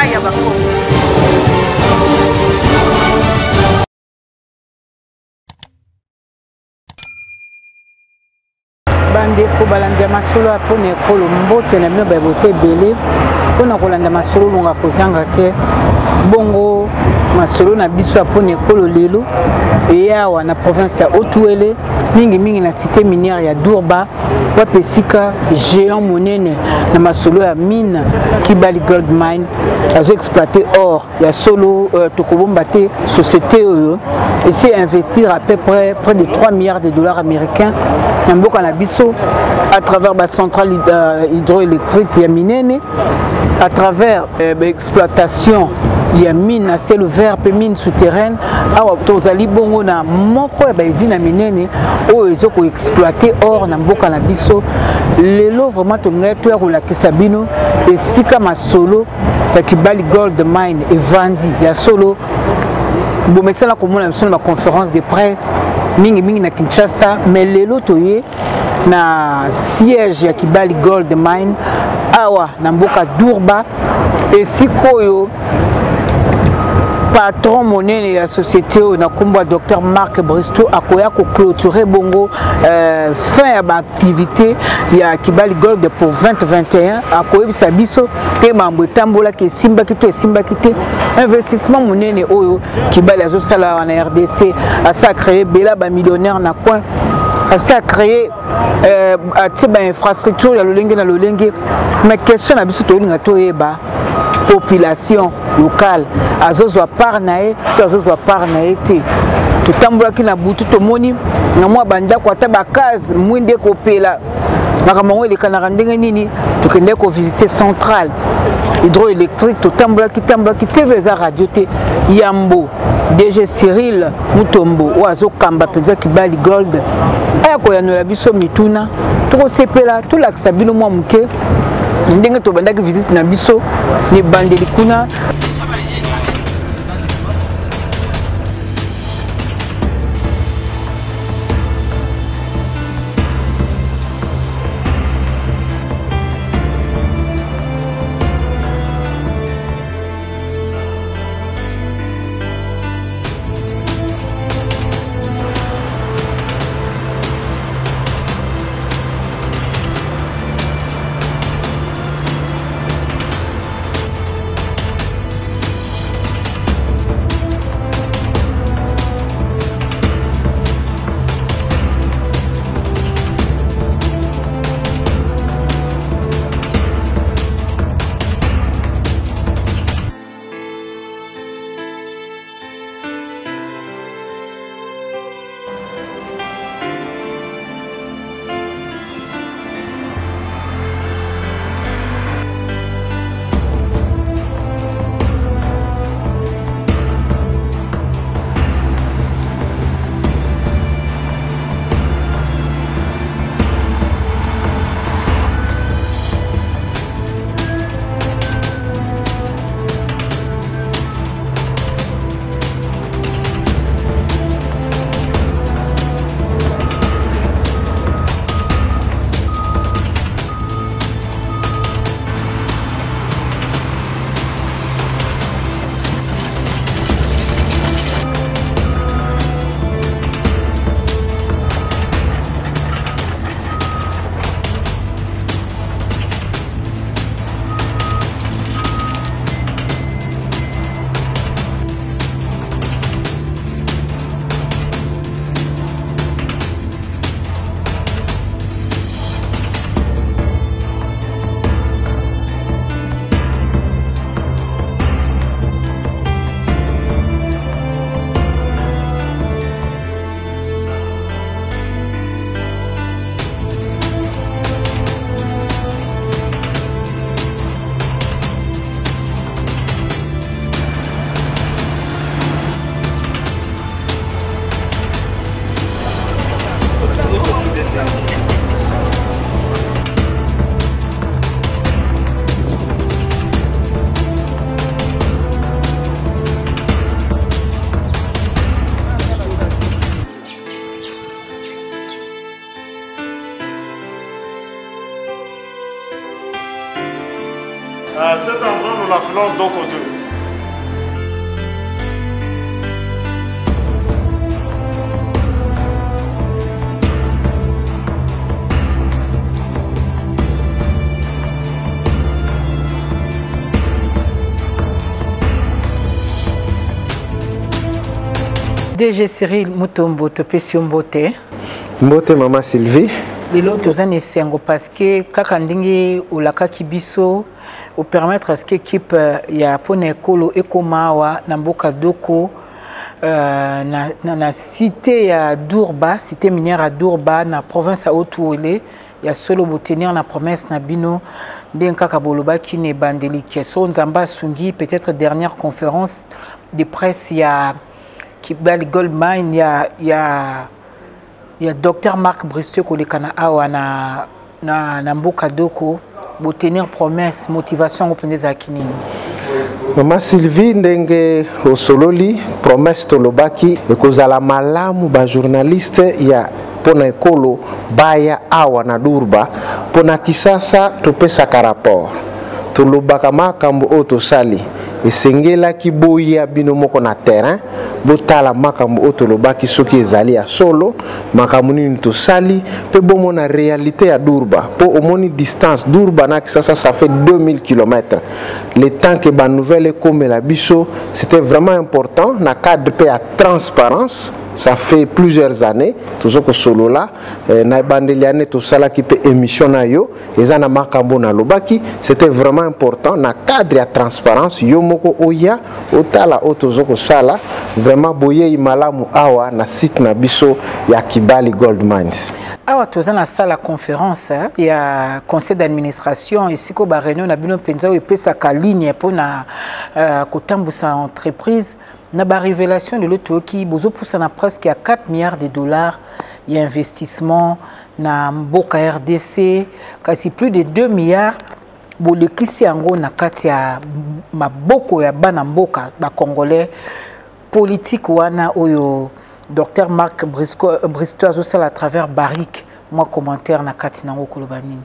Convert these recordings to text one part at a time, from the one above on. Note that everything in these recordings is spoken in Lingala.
epai ya bakongo. Bandeko balanda masolo apona ekolo mbote na bino babose ebele mpona kolanda masolo longa kozanga te bongo masolo na biso apona ekolo lelo eyawa na province ya Otuele mingi na cité minière ya Durba wapesika géant monene na masolo ya mine Kibali Gold Mine azo exploiter or ya solo tokobomba te société oyo essaie investir à peu près de 3 milliards de dollars américains na mboka na biso à travers la centrale hydroélectrique ya minene à travers l'exploitation il y a mine à ciel ouvert pe mine souterraine awa tozali bongo na moko ya baizina minene oyo ezoko exploiter or na mboka na biso lelo vraiment tongai to ya kolakisa bino esika masolo ya Kibali Gold Mine evandi ya solo bomesala komona biso na conférence de presse mingi na Kinshasa mais lelo toye na siège ya Kibali Gold Mine awa na mboka Durba esika oyo patron monene ya société na kombo Dr Marc Bristow akoya ko clôturer bongo fin ya ba activité ya Kibali Gold pour 2021 akoyebisa biso te mambo tambola ke simba kito investissement monene oyo Kibali azosala na RDC asa créer bela ba millionnaire na coin asa créer ba infrastructure ya lolenge na lolenge mais question na biso to linga to yeba population locale azozwa parnae to azozwa parnae te totambolaki na butu tomoni na mwa bandako ata bakaze mwinde kopela makambo elekanaka ndenge nini tokende ko visiter centrale hydroélectrique totambolaki TV eza radio te yambo DG Cyril Mutombo oazo kamba penza Kibali Gold aya koyanola biso mituna tokosepela tolakisa bino mwa muke ndenge tobandaki visite na biso ni bandeli kuna Cet endroit, nous l'appelons Doko 2. DG Cyril Mutombo topesi mbote. Mbote Mama Sylvie. Lelo tozane sengo parce que kaka ndingi ulaka kibiso ou permettre à ce que équipe ya pona ekolo ekomawa na mboka Doko na cité ya Dourba, cité minière à Dourba na province à Haut-Ouélé ya solo botenir na promesse na bino ndenge kaka boloba ki ne bandeli keso nzamba sungi peut-être dernière conférence de presse ya Kibali Gold Mine, il y a Dr Marc Bristo Kolekana Awa na Mboka Doko pour tenir promesse, motivation au Pendeza Kinini. Mama Sylvie ndenge osololi promesse tolobaki ekozala malamu ba journaliste ya pona ekolo baya awa na Durba pona kisasa topesaka rapport tolobaka makambo o tosali esengela ki boya bino moko na terrain botala makambo otolobaki soki ezali ya solo makambo nini tosali pe bomo na réalité ya Durba po omoni distance Durba na Kisasa ça fait 2000 km. Le temps que ba nouvelle comme la biso c'était vraiment important na cadre pe à transparence. Ça fait plusieurs années toujours que solo là na bandeliane to sala ki pe émission na yo ezana makambo na lobaki c'était vraiment important na cadre ya transparence yo moko oya otala otozoko sala vraiment boye imalamu awa na site na biso ya Kibali Gold Mine. Awa toza na salle conférence ya conseil d'administration ici ko ba réunion na bino penza o epesa ka ligne pour na kotambusa entreprise. Na ba révélation de l'autre qui bozo poussa na presque à 4 milliards de dollars y investissement na mboka RDC kasi plus de 2 milliards bolekisi yango na kati ya maboko ya bana mboka ba congolais politique wana oyo Dr Marc Bristo azosala à travers Barrick moi commentaire na kati nango kolobanini.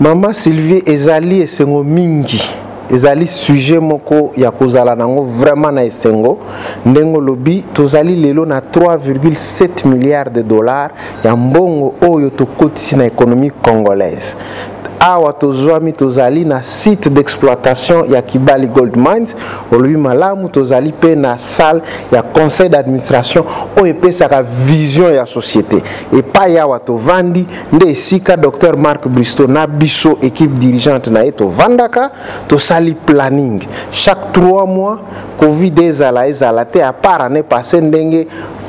Mama Sylvie ezali esengo mingi ezali sujet moko ya kozala nango vraiment na esengo ndengo lobi tozali lelo na 3,7 milliards de dollars ya mbongo oyo tokotisi na économie congolaise. Awa tozwami tozali na site d'exploitation ya Kibali Gold Mines olobi malamu tozali pe na salle ya conseil d'administration o epesaka vision ya société et pa yawa tovandi nde esika Dr Marc Bristo na biso équipe dirigeante na ye tovandaka tosali planning chaque 3 mois Covid ezala te à part année passée ndenge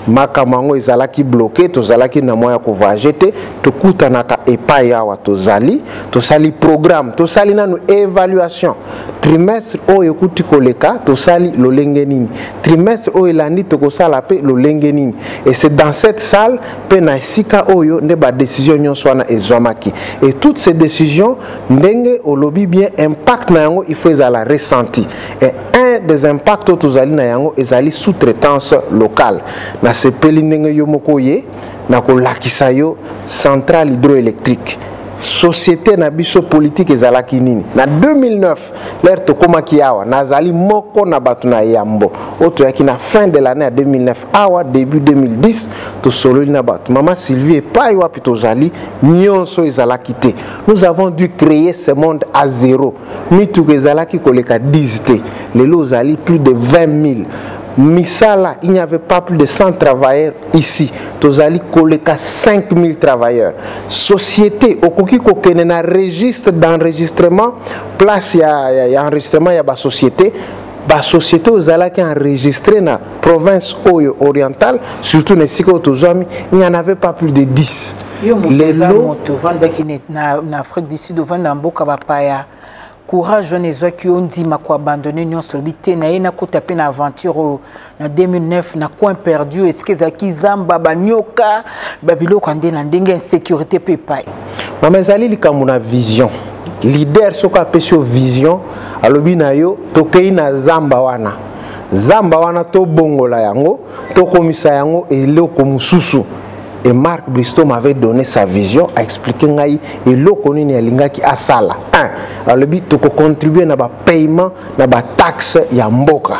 makamango ezalaki bloqué tozalaki na moya ko vajete tokutanaka epai yawa tosali programme tosali nanu évaluation trimestre oyo kuti koleka tosali lolenge nini trimestre oyo elandi tokosala pe lolenge nini et c'est dans cette salle pe na sika oyo nde ba décision nyonso wana ezwamaki et toutes ces décisions ndenge olobi bien impact na yango il faut ezala ressenti et un des impacts tozali na yango ezali sous-traitance locale na sepeli ndenge yo moko ye na kolakisa yo centrale hydroélectrique société na biso politique ezalaki nini na 2009 l'air tokomaki awa nazali moko na batu na yambo oto yaki na fin de l'année 2009 awa début 2010 to sololi na batu Mama Sylvie pa wapi tozali nyonso ezalaki te nous avons dû créer ce monde à zéro mitu ezalaki koleka 10 te lelo ozali plus de 20 000 Misala, il n'y avait pas plus de 100 travailleurs ici. Tozali koleka 5000 travailleurs. Société, au koki kokene na registre d'enregistrement, place ya enregistrement ya ba société. Ba société ozala qui enregistré na province oyo orientale, surtout na siko tozami, il n'y en avait pas plus de 10. Les lots na Afrique du Sud vanda mboka ba paya. Courage on ezwa ki ondi mako abandonner nyonso bité na yena ko taper na aventure en 2009 na coin perdu est-ce que zaki zamba banyoka babiloko ande na ndenge insécurité pe pai Mama ezali likambo na vision leader soka pesio vision alobi na yo tokei na zamba wana to bongola yango to komisa yango eloko mususu et Marc Bristow m'avait donné sa vision, a expliqué ngai et l'okoni ni alinga ki asala. Alors le but toko contribuer na ba paiement na ba taxe ya mboka.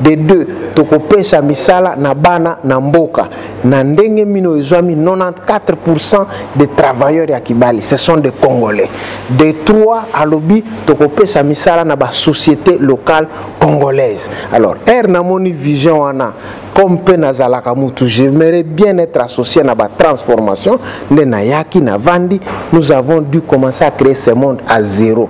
De deux, toko pesa misala na bana na mboka. Na ndenge mino ezwami 94% des travailleurs ya Kibali, ce sont des Congolais. De trois, alobi toko pesa misala na ba société locale congolaise. Alors, na moni vision wana comme Penazalaka Moutou, j'aimerais bien être associé à la transformation. Nayaki, Navandi, nous avons dû commencer à créer ce monde à zéro.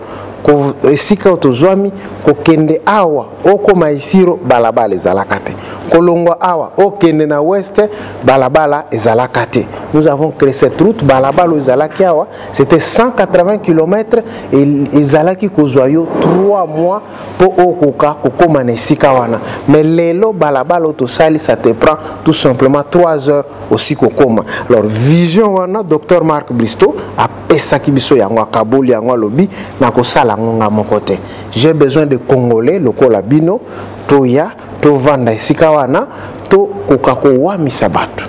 Esika otozwami kokende awa okoma isiro balabala ezalakate kolongwa awa okende na ouest balabala ezalakate. Nous avons créé cette route balabala ezalaki awa, c'était 180 km et ezalaki kozwayo 3 mois pour okoka kokoma na esika wana, mais lelo balabala otosali ça te prend tout simplement 3 heures aussi kokoma. Alors vision wana Dr Marc Bristow a pesaki biso yango akaboli yango lobi na kosala ngonga mon côté. J'ai besoin de Congolais loko labino toya to vanda esika wana to kokako wa misabatu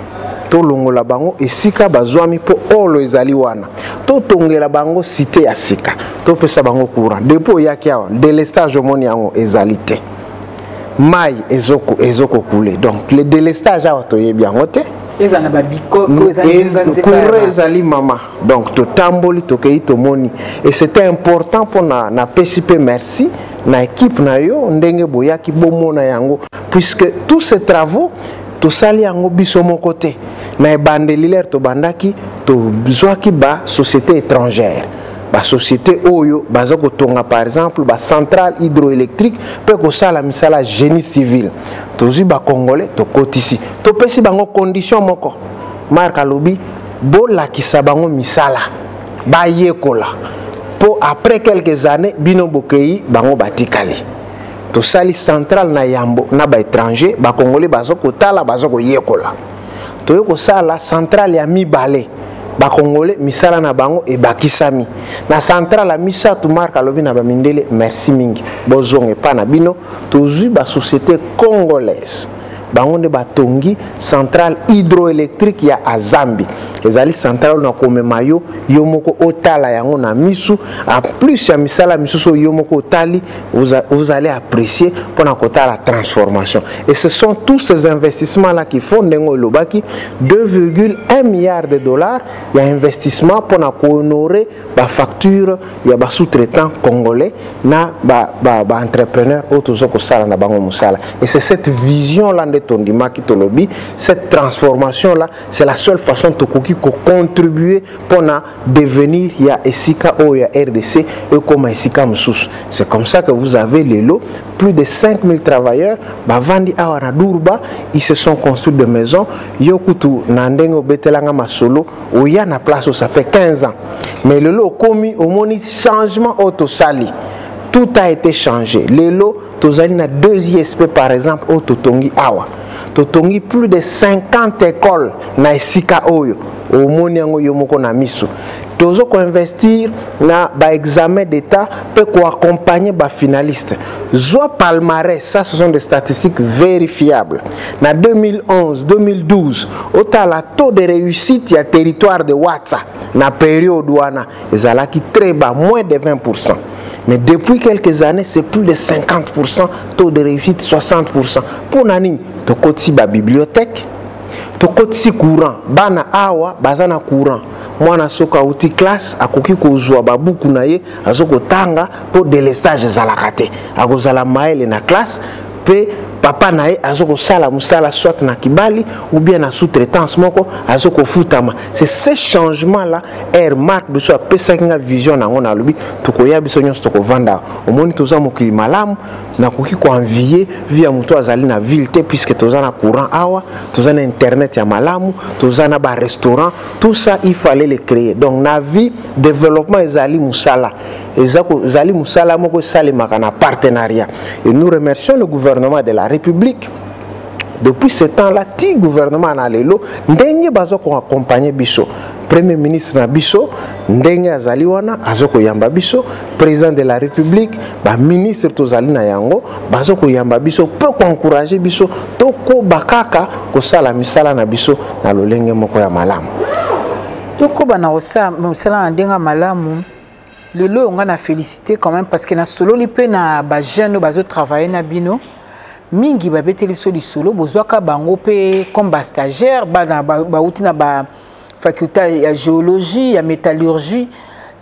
to longola bango esika bazwami po olo ezali wana to tongela bango cité ya sika to pesa bango courant depo yaki awa délestage omoni yango ezalité mai ezoko couler, donc le délestage awa toyebi yango te ezali mama, donc totamboli tokei tomoni et c'était important pour na PCP merci na équipe na yo ndenge boyaki bomona yango puisque tous ces travaux to sali yango biso mon côté na ebandeliler to bandaki to bizwaki ba société étrangère ba société oyo bazoko tonga par exemple ba centrale hydroélectrique pe ko sala misala génie civil tozi ba congolais to kotisi to pesi bango condition moko Marc alobi bo la kisabango misala ba yekola po après quelques années bino bokei bango batikali to sali centrale na yambo na ba étranger ba congolais bazoko tala bazoko yekola to yoko sala centrale ya mibale ba congolais misala na bango e bakisami na centrale la misa tu Marc alobi na ba mindele merci mingi bozonge pa na bino tozui ba société congolaise bango de batongi centrale hydroélectrique ya Azambi ezali centrale na komemayo yomoko otala yango na misu en plus ya misala misuso yomoko otali vous allez apprécier pour na kota la transformation et ce sont tous ces investissements là qui font ndengo lobaki 2,1 milliards de dollars ya investissement pour na honorer ba facture ya ba sous-traitant congolais na ba entrepreneur otozoko sala na bango musala et c'est cette vision là de Tondima qui tolobi cette transformation là c'est la seule façon de contribuer pour devenir ya esika o ya RDC et comme esika msous. C'est comme ça que vous avez les lots plus de 5000 travailleurs bavandi awa na Durba, ils se sont construits de maisons yokutu na ndengo betelanga masolo oya na place où ça fait 15 ans mais le lot commis au moni changement autosali tout a été changé. Les lots, tozali na 2 ISP par exemple au Totongi awa. Totongi plus de 50 écoles na esika oyo. Au moni yango yomoko na miso. Tozo ko investir na ba examen d'état peut ko accompagner ba finalistes. Zwa palmarès, ça ce sont des statistiques vérifiables. Na 2011, 2012, ota la taux de réussite ya territoire de Watsa na période wana ezalaki très bas, moins de 20%. Mais depuis quelques années, c'est plus de 50%, taux de réussite 60%. Pour nani, to koti ba bibliothèque, to koti courant, bana awa, bazana courant. Mwana soka uti classe, akoki kozwa babuku na ye, azoko tanga pour délestage zalakate. Akozala maele na classe, pe papa nae azoko sala musala soit na Kibali ou bien na sous-traitance moko azoko futama. C'est ce changement là Marc de soit pesakinga vision na ngona lobi tokoya biso nyonso toko vanda omoni toza mokili malamu na koki ko envier via muto azali na ville te puisque toza na courant awa toza na internet ya malamu toza na ba restaurant tout ça il fallait le créer. Donc na vie développement ezali musala ezali musala moko salimaka na partenariat et nous remercions le gouvernement de la République depuis ce temps-là ti gouvernement na lelo ndenge bazo ko accompagner biso premier ministre na biso ndenge azali wana azoko yamba biso président de la république ba ministre tozali na yango bazoko yamba biso peut encourager biso toko bakaka ko sala misala na biso na lolenge moko ya malamu toko bana osala na ndenga malamu lelo on a félicité quand même parce que na solo li pe na ba jeune bazo travailler na bino mingi ba beteli so li solo bozwaka bango pe comme ba stagiaire ba uti na ba faculté ya géologie ya métallurgie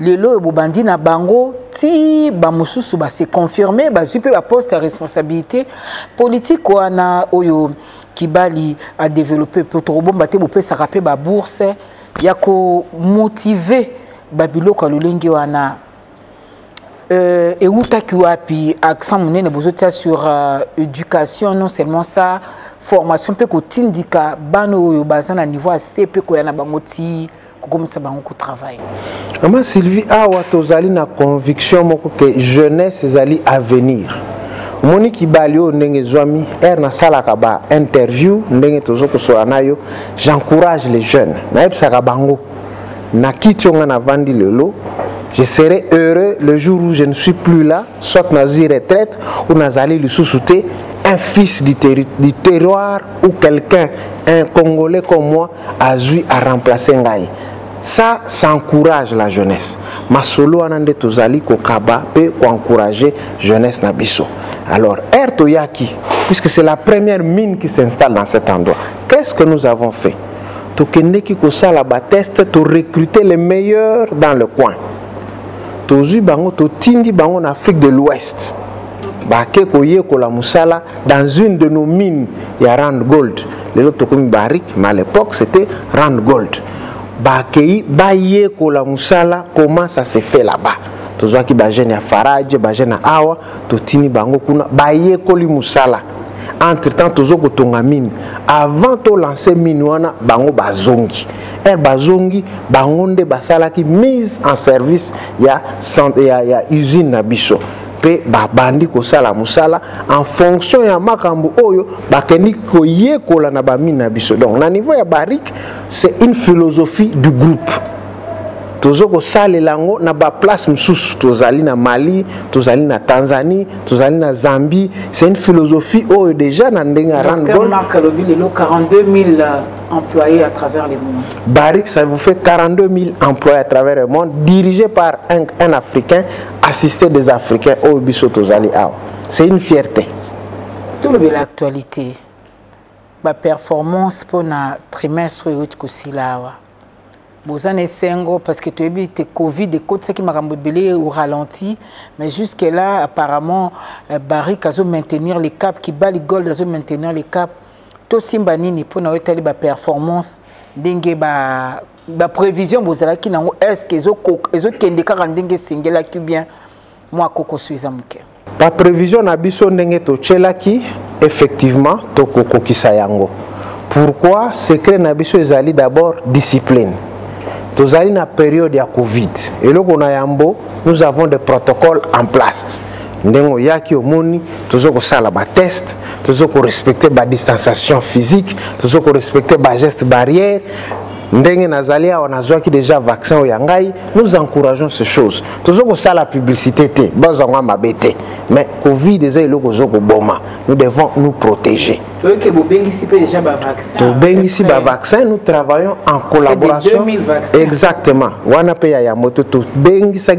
lelo bobandi na bango ti ba mususu ba se confirmer ba zupe ba poste à responsabilité politique wana oyo kibali a développer pour bomba te bopé sa rapé ba bourse ya ko motiver babiloko lolenge wana et outaki wapi accent monene bozotia sur éducation non seulement ça formation pe ko tindika bano oyo bazana niveau assez pe ko yana bangoti ko komisa bango ko travail. Maman Sylvie awa tozali na conviction moko que jeunesse ezali avenir. Moni kibali o ndenge zwami na salaka ba interview ndenge tozoko sola nayo j'encourage les jeunes na epsaka bango na kitonga na vandi lelo. Je serai heureux le jour où je ne suis plus là, soit nazi retraite ou nazali le sous-souté, un fils du terroir ou quelqu'un, un Congolais comme moi, a eu à remplacer Ngaï. Ça encourage la jeunesse. Ma solo anande tozali ko kaba pe ko encourager jeunesse na biso. Alors, Toyaki, puisque c'est la première mine qui s'installe dans cet endroit, qu'est-ce que nous avons fait? Tokendeki ko sala ba test, to recruter les meilleurs dans le coin. Tozu bango to tindi bango en Afrique de l'Ouest. Bake koye ko la musala dans une de nos mines, il y a Rand Gold. Les autres comme Barrick, mais à l'époque c'était Rand Gold. Bake baye ko la musala, comment ça se fait là-bas? Tozu ki bajene ya Farage, bajene awa, to tindi bango kuna baye ko li musala. Entre-temps tozo ko tonga mine. Avant to lancer mine wana bango bazongi. Bazongi bangonde basala ki mise en service ya usine na biso pe bandi ko sala musala en fonction ya makambo oyo bakendi ko yekola na ba mine na biso. Donc na niveau ya Barrick c'est une philosophie du groupe. Tozoko sale lango na ba place msusu tozali na Mali, tozali na Tanzanie, tozali na Zambie, c'est une philosophie oyo déjà na ndenga Randgold. Marc Lobi le 42 000 employés à travers le monde. Barrick ça vous fait 42 000 employés à travers le monde dirigé par un Africain, assisté des Africains au biso tozali awa. C'est une fierté. Tout le l'actualité. Ba performance pour na trimestre yout kosilawa. Bozane sengo parce que tu as vu tes Covid et côté qui m'a remboursé au ralenti mais jusque là apparemment Barrick a maintenir les caps qui bat les gold a maintenir les caps to simba nini pour na wetali ba performance ndenge ba prévision bozala ki nango est-ce que ezo kende ka ndenge singela ki bien moi koko suiza muke ba prévision na biso ndenge to chelaki effectivement to koko kisayango. Pourquoi secret na biso ezali d'abord discipline. Nous avons une période de Covid. Et là, nous avons des protocoles en place. Nous avons des tests, nous avons respecté la distanciation physique, nous avons respecté les gestes barrières. Déjà vaccin nous encourageons ces choses. Nous avons la publicité, mais Covid nous devons nous protéger. Nous travaillons en collaboration. Exactement.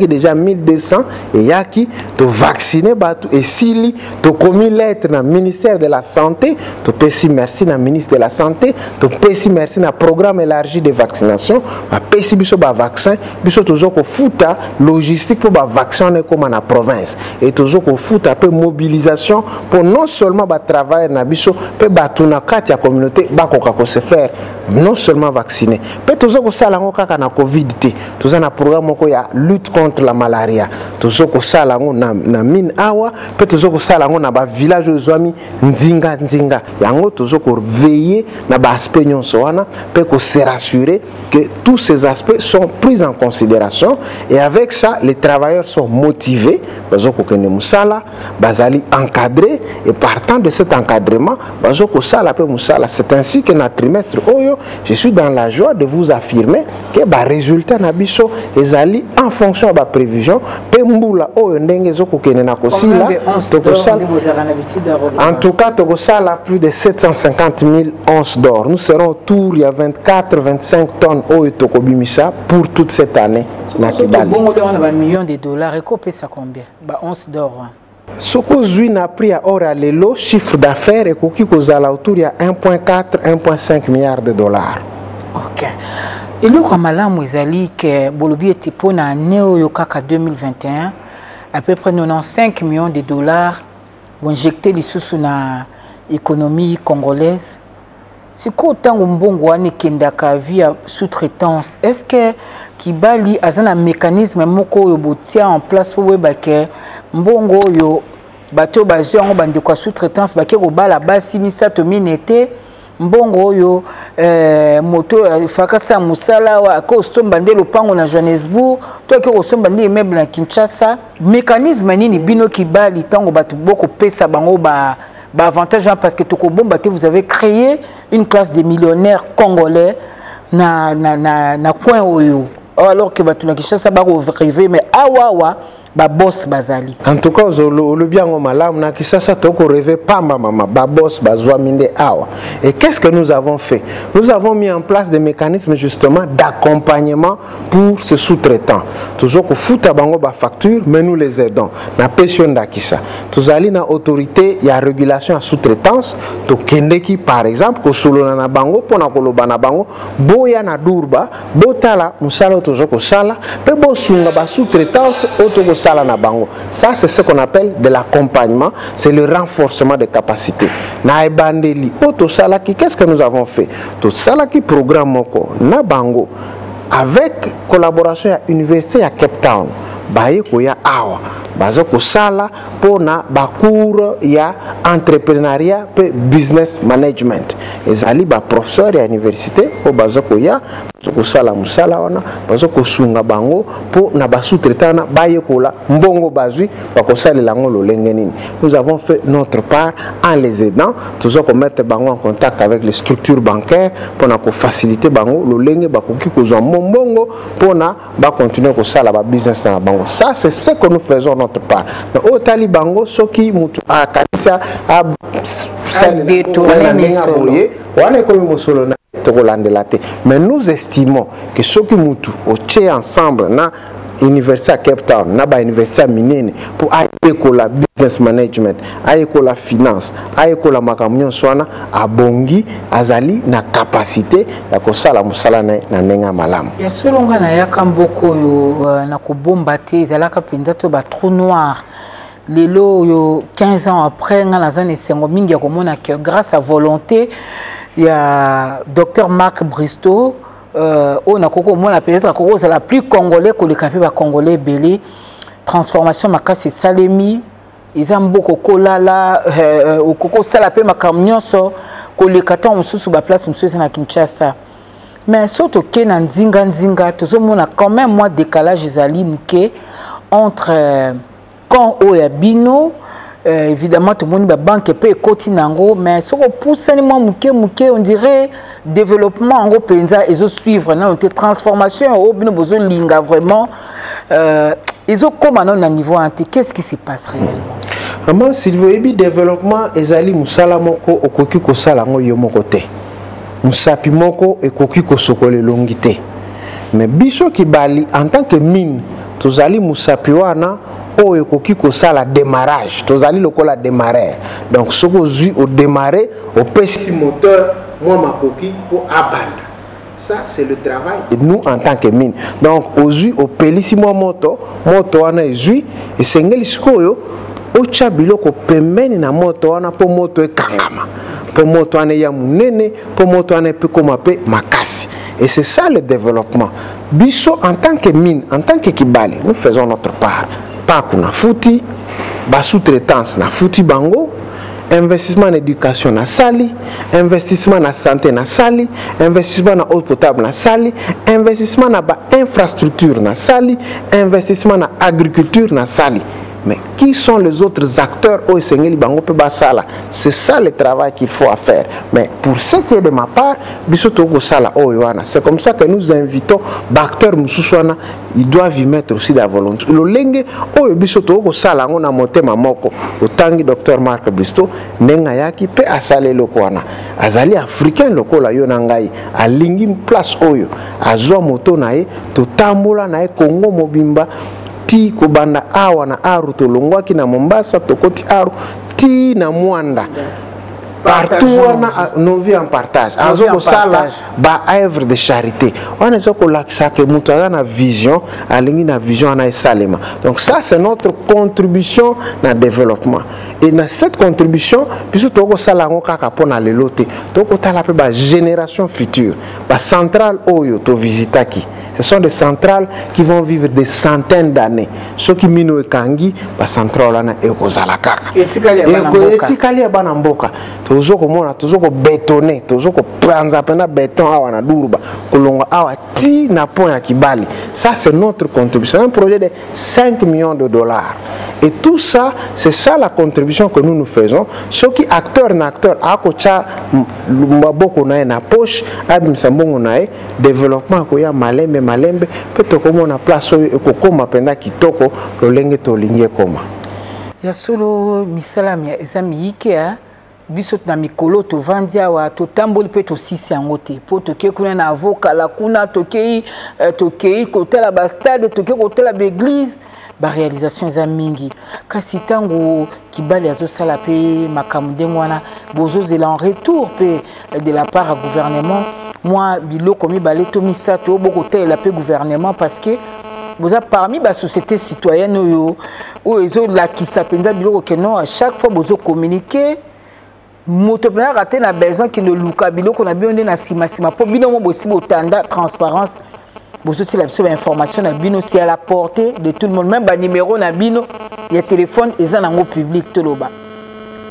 Déjà 1200 et yaki to vacciner et si to commis lettre na ministère de la santé, to pesi merci na ministre de la santé, to pesi merci na programme élargi de vaccination, a pesi biso ba vaccin, biso tozo ko futa logistique pour ba vaccin comme na province et tozo ko futa peu mobilisation pour non seulement ba travailler na biso pe batuna kati ya communauté bakoka ko se faire non seulement vacciner pe tozo ko sala ngo kaka na Covid te toza na programme ko ya lutte contre la malaria tozo ko sala ngo na mine awa pe tozo ko sala ngo na ba village ozwami nzinga yango tozo ko veiller na ba aspect nyonso wana pe ko se s'assurer que tous ces aspects sont pris en considération et avec ça, les travailleurs sont motivés, bazali encadrés et partant de cet encadrement, c'est ainsi que notre trimestre, je suis dans la joie de vous affirmer que les résultats nabiso ezali en fonction de la prévision, en tout cas, Togosala plus de 750 000 onces d'or. Nous serons autour, il y a 24-25 tonnes pour toute cette année. On a un million de dollars. Et combien ça combien? 11 d'or. Ce qu'on a pris à or à l'élo, chiffre d'affaires et qui autour il y a 1,4-1,5 milliards de dollars. Ok. Et le Ramalam Ouizali que Bolobi était pour l'année 2021, à peu près 95 millions de dollars ont injecté les sous dans l'économie congolaise. C'est quoi autant de mbongo ane kendaka via sous-traitance? Est-ce que Kibali a un mécanisme moko yo botia en place pour que mbongo yo bateau bazio ngo bande kwa sous-traitance bake ko bala basi misato minete mbongo yo moto fakasa musala wa ko stombande lopango na Johannesburg to ke ko stombande immeuble na Kinshasa mécanisme nini bino Kibali tango batu boko pesa bango ba avantage parce que vous avez créé une classe de millionnaires congolais na coin oyo alors que batu na Kinshasa ba rivé mais awawa ba boss bazali. En tout cas le bien au malam na Kinshasa toko rêver pamba mama ba boss bazwa minde awa. Et qu'est-ce que nous avons fait? Nous avons mis en place des mécanismes justement d'accompagnement pour ces sous-traitants. Toujours ko futa bango ba facture mais nous les aidons. Na pension d'Akissa. Tous ali na autorité ya régulation à sous-traitance to kendeki par exemple ko solo na bango pona koloba na bango boya na durba botala musala toujours ko sala pe bo sunga ba sous-traitance auto ça, c'est ce qu'on appelle de l'accompagnement, c'est le renforcement des capacités. Naibandeli, Auto Salaki, qu'est-ce que nous avons fait? Tout Salaki programme Moko, Nabango, avec collaboration à l'université à Cape Town. Baye koya awa bazoko sala pona bakour ya entrepreneuriat pe business management ezali ba professeur ya université o bazoko ya bazoko sala musala wana bazoko sunga bango po na basutretana baye kola mbongo bazui bakosala lango lolenge nini. Nous avons fait notre part en les aidant toujours mettre bango en contact avec les structures bancaires pour na ko faciliter bango lolenge bakoki kozwa mbongo pona ba continuer ko sala ba business na bango. Ça, c'est ce que nous faisons notre part. Mais au Talibango, ce qui mutu a kanisa a détourné mais nous estimons que ce qui mutu au tché ensemble na université à Cape Town, na ba université à Minene pour aller la business management, aller la finance, aller la makamyon swana abongi azali na capacité ya kosala musala na nenga malamu. Ya solonga na yakamboko yo na kobomba te ezalaka penza to ba trou noir. Lelo yo 15 ans après nga na zane sengo mingi ya komona que grâce à volonté ya Dr Marc Bristow on a peut-être la plus congolais que les cafés congolais belé transformation makasi salemi ils ont beaucoup kolala au coco salapé ma camion so que les cartons sous ba place monsieur na Kinshasa mais surtout que na nzinga tout monde a quand même moi décalage ezali muke entre quand oyabino évidemment tout le monde banque peut côté nango mais ce qu'on pousse moi muke on dirait développement en gros penza ils ont suivre non transformation au bino besoin linga vraiment ils ont comme à niveau anti qu'est-ce qui se passe réellement moi s'il veut bien développement ezali musala moko okoki ko sala ngo yo moko te musapi moko ekoki ko sokole longité mais biso ki bali en tant que mine tozali musapi wana o ekoki ko sala démarrage tozali lokola démarrer donc ce que zu au démarrer au petit moteur moi makoki pour abandonner ça c'est le travail de nous en tant que mine donc au zu au pelisi moi moto wana zu et sengeli skoyo o chabilo ko pembeni na moto wana po moto e kangama po moto wana ya munene po moto wana pe koma pe makasi et c'est ça le développement biso en tant que mine en tant que Kibali nous faisons notre part pas qu'on a fouti, bas sous-traitance na fouti bango investissement en éducation na sali, investissement na santé na sali, investissement na eau potable na sali, investissement na ba infrastructure na sali, investissement na agriculture na sali. Mais qui sont les autres acteurs au Sengeli Bango Pebasala? C'est ça le travail qu'il faut faire. Mais pour ce qui est de ma part, c'est comme ça que nous invitons l'acteur Moussouswana, ils doivent y mettre aussi de la volonté. Le lenge, on a monté ma moko, autant que docteur Marc Bristow, Nengayaki, pe asale lokwana. Azali africain loko la yonangai, a lingi place oyo, a zoa moto nae, to tambola nae, Congo Mobimba. Ti kobanda awa na aru tolongwaki na Mombasa tokoti aru ti na Mwanda partout on nos vies en partage azoko sala ba œuvre de charité on est ko laksa ke mutu na vision alingi na vision na esalema. Donc ça c'est notre contribution na développement et dans cette contribution biso toko sala ngo kaka pona lelote toko tala pe ba génération future ba centrale oyo to visitaki. Ce sont des centrales qui vont vivre des centaines d'années. Ceux qui mino ekangi ba centrale na ekozala kaka etikali ya bana mboka tozoko mona tozoko bétonner tozoko pranza pena béton awa na Durba kolonga awa ti na pont ya Kibali. Ça c'est notre contribution, un projet de 5 millions de dollars. Et tout ça, c'est ça la contribution que nous faisons. Ceux qui acteurs na acteurs akocha mbaboko na na poche abimsambongo na développement ko ya malembe peut comme na place ko koma penda kitoko lolenge to lingie koma. Ya solo misalam ya ezami ikea biso na mikolo to vandia wa to tamboli pe to sisi yango te po to ke kuna na avocat la kuna to kei kotela ba stade to ke kotela ba église ba réalisation za mingi kasi tango Kibali azo sala pe makamudengo wana bozo zela en retour pe de la part du gouvernement moi biloko mi baleto misato boko tela pe gouvernement parce que vous avez parmi la société citoyenne où ils ont la qui s'appelle que non à chaque fois vous communiquer motopena raté na besoin que le lukabilo qu'on a bien donné na sima pour bino mo possible autant transparence vous avez la information na bino c'est à la portée de tout le monde même ba numéro na bino il y a téléphone et en public tout loba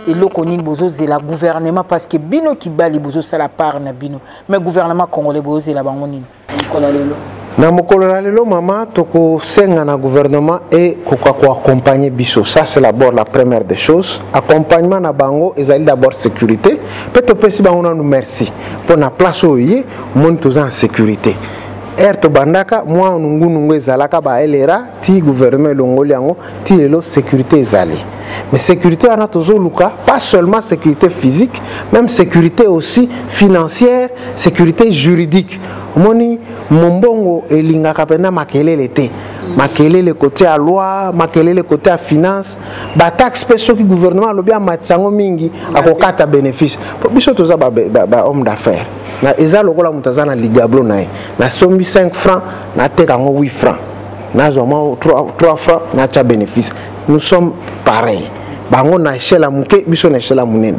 et là qu'on y bozo c'est la gouvernement parce que bino Kibali bozo c'est la part na bino mais gouvernement congolais bozo c'est la bangoni kolalelo. Na mokolo lelo mama toko senga na gouvernement et ko accompagner biso. Ça c'est d'abord la première des choses. Accompagnement na bango ezali d'abord sécurité. Peut-être pesi bango na nous merci pour na place oye monde tous en sécurité. To bandaka moi nungu ezalaka ba elera ti gouvernement longoli yango ti lelo sécurité ezali. Mais sécurité on a toujours luka pas seulement sécurité physique, même sécurité aussi financière, sécurité juridique. Moni mombongo elingaka pena makelele te. Makelele côté à loi, makelele côté à finance, ba taxe spéciaux qui gouvernement lobia matsango mingi akokata bénéfice. Biso toza ba homme d'affaires. Na eza lokola mutazana ligablo na sombi 5 francs na teka ngo 8 francs. Na zoma 3 francs na cha bénéfice. Nous sommes pareils. Bango na échelle muke biso na échelle munene.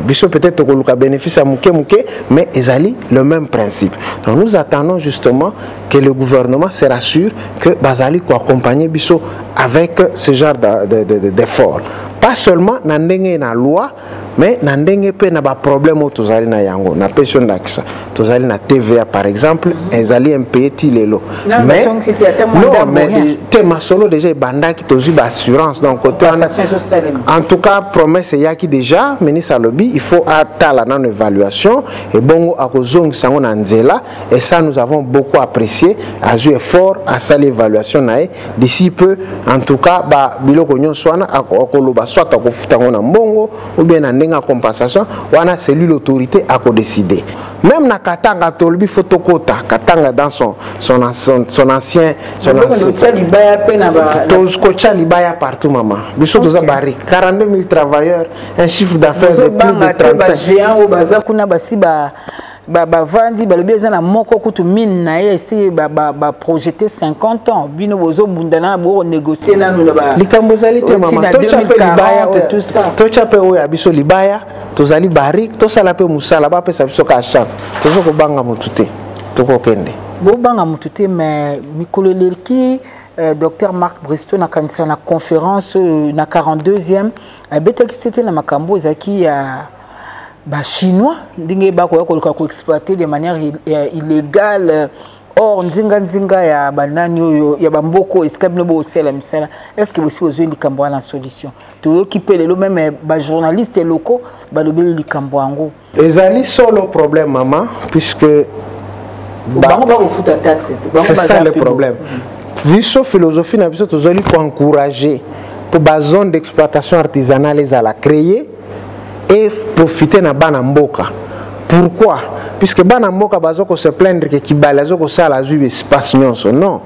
Biso peut-être que le bénéfice à muke mais ezali le même principe. Donc nous attendons justement que le gouvernement se rassure que bazali ko accompagner biso avec ce genre d'effort. Pas seulement na ndenge na loi mais na ndenge pe na ba problème tozali na yango na pension d'accès tozali na TVA par exemple ezali impayé ti lelo mais non mais tema solo déjà bandaki tozi ba assurance donc côté en tout cas promesse yaki déjà ministre lobby il faut attendre la non évaluation et bongo akozong sango na nzela et ça nous avons beaucoup apprécié à jouer fort à ça l'évaluation nae d'ici peu en tout cas ba biloko nyonso wana akoloba soit akofutango na mbongo ou bien na ndenga compensation wana c'est lui l'autorité à décider. Même na Katanga tolbi photokota Katanga dans son ancien libaya partout maman. Biso toza bari 42 000 travailleurs, un chiffre d'affaires de plus de 35 géant au baza kuna basi ba vandi ba lobi ezana moko kutu mine na ese ba projeter 50 ans bino bozo bundana bo négocier na no ba likambo zali te maman to chape libaya tout ça to chape o ya biso libaya tozali barik to sala pe musala ba pesa biso ka chance tozo ko banga motute to ko kende bo banga motute mais mikolo lelki Dr Marc Bristow na kanisa na conférence na 42e abetaki c'était na makambo ezaki ya ba chinois ndinge ba ko exploiter de manière illégale or nzinga ya banani oyo ya bamboko escabino bo sela misala. Est-ce que vous avez likambo na solution to occuper le même ba journalistes locaux ba lobeli likambo ango ezali solo problème maman puisque c'est ça le problème. Viso philosophie na biso tozali ko encourager pour ba zone d'exploitation artisanale à la créer et profiter na bana mboka. Pourquoi? Puisque bana mboka bazoko se plaindre que kibala zoko sala zu espace nyonso. Non.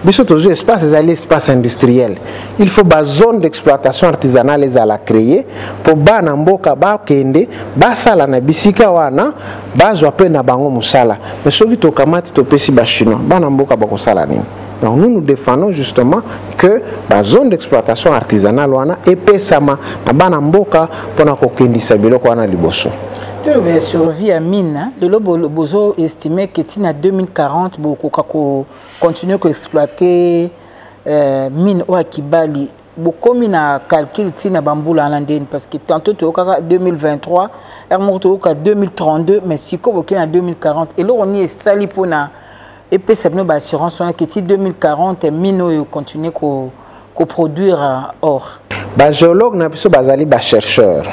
Biso tozo espace ezali espace industriel. Il faut ba zone d'exploitation artisanale à la créer pour bana mboka ba kende ba sala na bisika wana bazwa pe na bango musala. Mais soki to kamati to pesi ba chinois bana mboka bako sala nini? Donc nous défendons justement que la zone d'exploitation artisanale wana epesama na bana mboka pona ko kendisa biloko wana liboso. Le survie à mine, le Bozo estimait que en 2040 beaucoup continuer à exploiter mine au Kibali. Beaucoup mina calcul tina bamboula landine parce que tantôt tu au 2023, ermoto au 2032, mais si ko en 2040 et là on y est sali pona et puis c'est une assurance on a que 2040 mine continuer à produire or. Ba géologue na biso bazali ba chercheur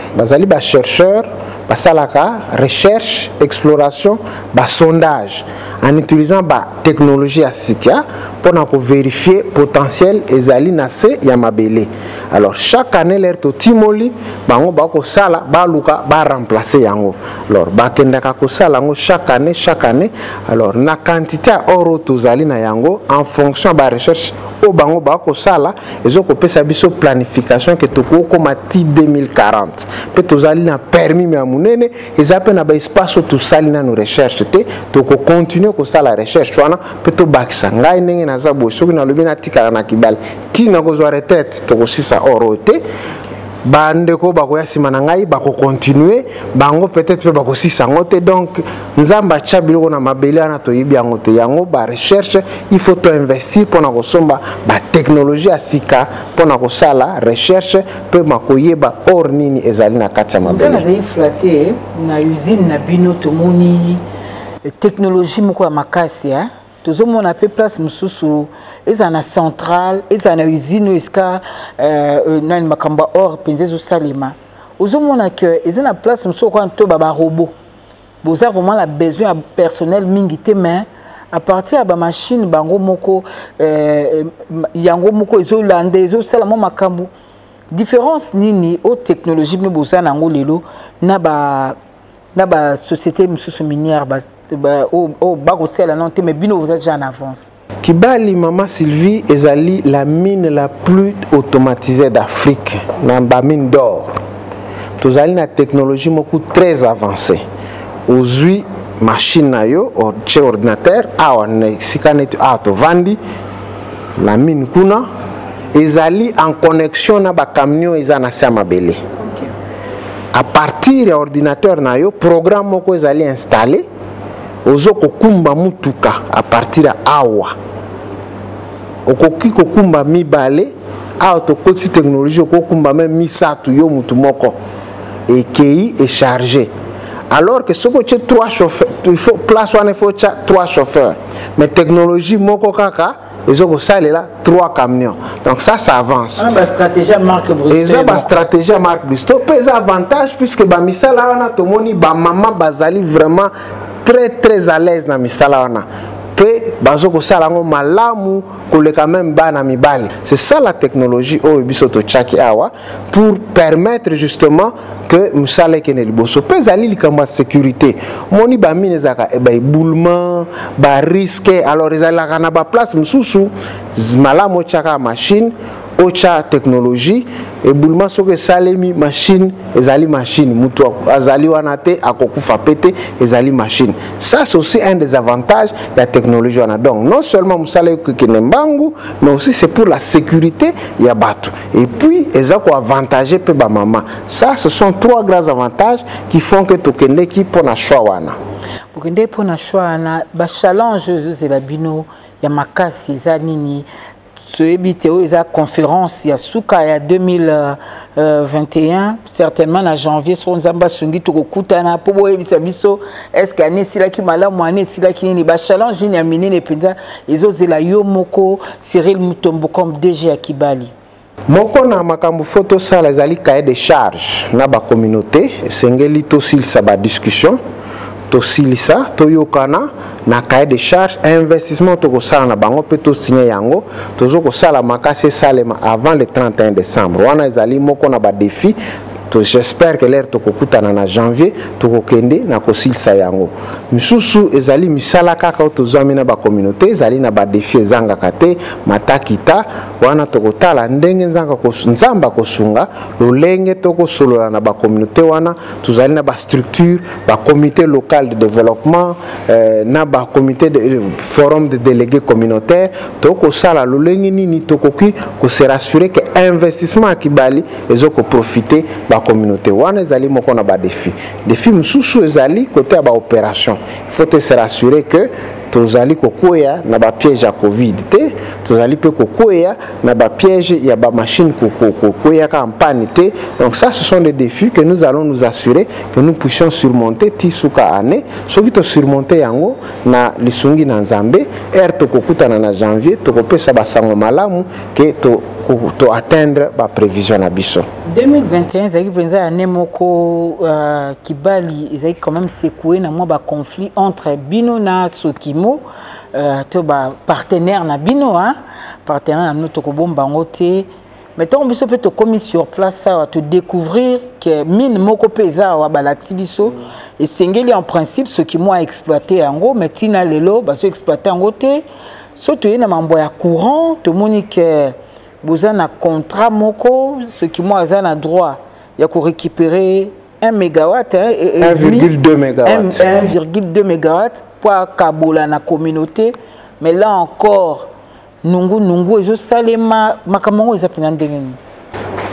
basalaka recherche exploration ba sondage en utilisant ba technologie asika pour vérifier potentiel ezali na se ya mabele. Alors chaque année l'air to timoli bango bako sala ba luka ba remplacer yango. Alors ba kendaka ko sala yango chaque année alors na quantité oro tozali na yango en fonction ba recherche o bango bako sala ezoko pesa biso planification que toko koma ti 2040 pe tozali na permis me amunene ezape na ba espace to sali na no recherche te toko continuer ko sala recherche wana pe to bakisa ngai ndenge na zabo soki na lobi na tika na kibali ti na ko zo retraite toko sisa oro te bande ko bako ya sima na ngai bako continuer bango peut-être pe bako sisa ngote. Donc nzamba chabilo na mabele ana to yibi yango te yango ba recherche il faut to investir pour na ko somba ba technologie asika pour na ko sala recherche pe makoyeba or nini ezali na kati ya mabele. Ndana zai flatter na usine na bino to moni technologie moko ya makasi ya tozomona pe place mususu ezana centrale ezana usine iska nani makamba or penzezo salima ozomona que ezana place mususu kwa to baba robot boza vraiment la besoin personnel mingi te mais à partir ya ba machine bango moko yango moko ezolanda ezosala mo makambo différence nini au technologie no boza nango lelo na ba société minière au bagosela non mais bino vous êtes déjà en avance. Kibali Mama Sylvie ezali la mine la plus automatisée d'Afrique na ba mine d'or. Tozali na technologie moko très avancée. Aujourd'hui machine na yo ordinateur awa sikanetu auto vandi la mine kuna ezali en connexion na ba camion ezana sa mabele. À partir de l'ordinateur na yo programme moko ezali installé ozoko kumba mutuka à partir de awa okoki ko kumba mibale auto koti technologie okokumba même misatu yo mutu moko et qui est chargé. Alors que ce que tu as 3 chauffeurs, il faut place one il faut 3 chauffeurs, mais technologie moko kaka ils ont là 3 camions. Donc ça avance. La stratégie Marc Bristow. Et ça la stratégie Marc Bristow. Pèse avantage puisque ba misala wana tomoni ba maman bazali vraiment très à l'aise na misala wana. Pe bazoko sala ngo malamu koleka même bana mibali. C'est ça la technologie au biso to chaki awa pour permettre justement que musala kene liboso pèse ali likamba sécurité. Moni ba mine zaka ba éboulement, ba risque alors ezala kana ba place mususu malamu chaka machine ocha technologie éboulement soke salemi machine ezali machine mutu azali wana te akokufa pete ezali machine. Ça c'est aussi un des avantages de la technologie wana. Donc non seulement musala kene mbangu mais aussi c'est pour la sécurité ya batu et puis ezako avantager pe ba mama. Ça ce sont 3 grands avantages qui font que tokende ki pona choix wana. Bokende pona choix wana ba challenge zela bino ya makasi za nini Théo, il y a conférence, il y a Souka, il y a 2021, certainement en janvier, sur Nzamba Sungi, Tokokutana, Pobo Ebisabiso, est-ce qu'il y a un sila qui m'a là, moi, un sila qui n'est pas challenge, il y a un mini, ils ont la Yomoko, Cyril Mutombo comme DG à Kibali. Moko na makambu photo ça les ali cahier de charge na ba communauté sengeli to sil sa ba discussion to silisa to yokana na cahier de charge investissement to ko sala na bango pe to signer yango to zo ko sala makase salema avant le 31 décembre wana ezali moko na ba défi. J'espère que l'air tokokutana en janvier tokokende na kosilisa yango misusu ezali misala kaka tozami na ba communauté ezali na ba défi ezanga kate matakita wana tokotala ndenge nzamba kosunga lolenge tokosolola na ba communauté wana tozali na ba structure ba comité local de développement na ba comité de forum de délégués communautaires tokosala lolenge nini tokoki ko se rassurer que investissement à Kibali ezoko profiter ba communauté wana ezali moko na ba défi mususu ezali côté ba opération il faut se rassurer que tozali kokoya na ba piège à Covid te tozali pe kokoya na ba piège ya ba machine kokoya ka en panne te. Donc ça ce sont des défis que nous allons nous assurer que nous puissions surmonter tisuka année soki to surmonter yango na lisungi na Nzambe to kokutana na janvier to kopesa ba sango malamu que to atteindre ba prévision na biso 2021 ezaki penza année moko Kibali ezaki quand même secoué na moi ba conflit entre Bino na Sokimo to ba partenaire na Bino hein partenaire na nous to ko bombango te mais tant biso peut to commis sur place ça te découvrir que mine moko pesa wa balati biso et sengeli en principe ce qui moi exploité en gros mais tina lelo ba so exploiter en gros te surtout na mambo ya courant to monique vous avez un contrat moko, ce qui moi a un droit, il y a qu'on récupérer 1 mégawatt, 1,2 mégawatt, 1,2 mégawatt pour Kabola na communauté, mais là encore, nungu et je salema makamongo ils appellent ndengeni.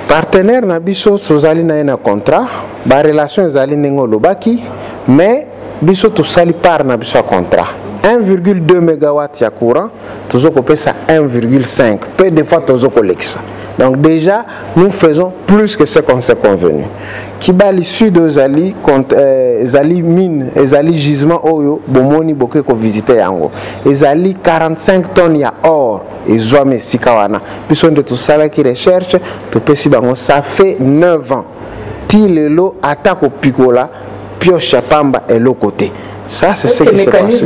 Partenaire na biso sozali na un contrat, ba relation ezali nengo lobaki, mais biso to sali par na biso contrat. 1,2 MW ya courant, toujours qu'on ça 1,5. Peu de fois, toujours qu'on ça. Donc déjà, nous faisons plus que ce qu'on s'est convenu. Kibali Sud Zali, Zali mine, Zali gisement oyo, bomoni boke ko visiter yango. Zali 45 tonnes ya or et zoame sikawana. Puis on de tout ça là qui recherche, tout pesi bango, ça fait 9 ans. Ti lelo attaque au picola, pioche à pamba et l'autre côté. Ça, c'est ce qui se passe.